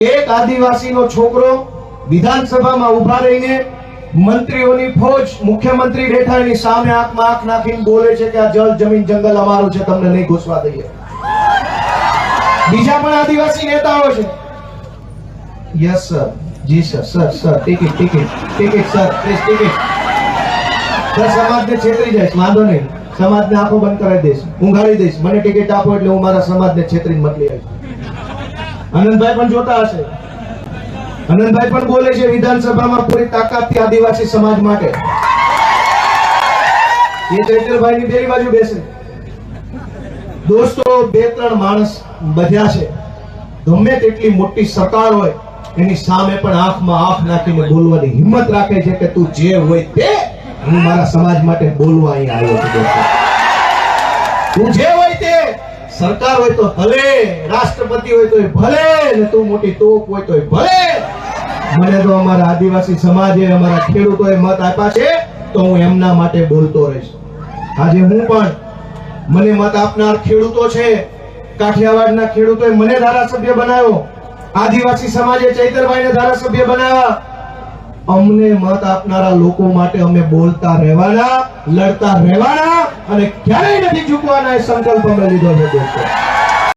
એક આદિવાસીનો છોકરો વિધાનસભામાં ઉભા રહીને મંત્રીઓની ફોજ મુખ્યમંત્રી બેઠા એની સામે આંખમાં આંખ નાખીને બોલે છે કે આ જળ જમીન જંગલ અમારું છે, તમને નહીં ઘૂસવા દઈએ. બીજા પણ આદિવાસી નેતાઓ છે. Yes sir, ji sir, sir ticket sir, please ticket sir. સમાજને છેતરી જાય, વાંધો નહીં, સમાજને આંખો બંધ કરાવી દઈશ, ઊંઘાડી દઈશ. મને ટિકિટ આપો એટલે હું મારા સમાજને છેતરીને મોકલી આવીશ. આનંદભાઈ પણ જોતા હશે. આનંદભાઈ પણ બોલે છે વિધાનસભામાં પૂરી તાકાતથી આદિવાસી સમાજ માટે. એ ચૈતરભાઈ ની બેરી બાજુ બેસે. દોસ્તો, બે ત્રણ માણસ બધ્યા છે. ગમે તેટલી મોટી સરકાર હોય એની સામે પણ આંખમાં આંખ નાખીને બોલવાની હિંમત રાખે છે કે તું જે હોય તે, હું મારા સમાજ માટે બોલવા અહીં આવ્યો છું. દોસ્તો, તું જે હોય તે, સરકાર હોય તો ભલે, રાષ્ટ્રપતિ હોય તો ભલે, ને તું મોટી તોપ હોય તો ભલે. મને તો અમારા આદિવાસી સમાજે, અમારા ખેડૂતોએ મત આપ્યા છે તો હું એમના માટે બોલતો રહીશ. આજે હું પણ, મને મત આપનાર ખેડૂતો છે, કાઠિયાવાડના ખેડૂતોએ મને ધારાસભ્ય બનાવ્યો, આદિવાસી સમાજે ચૈતરભાઈને ધારાસભ્ય બનાવ્યા. અમને મત આપનારા લોકો માટે અમે બોલતા રહેવાના, લડતા રહેવાના અને ક્યારેય નથી ઝૂકવાના, એ સંકલ્પ અમે લીધો છે. દોસ્તો,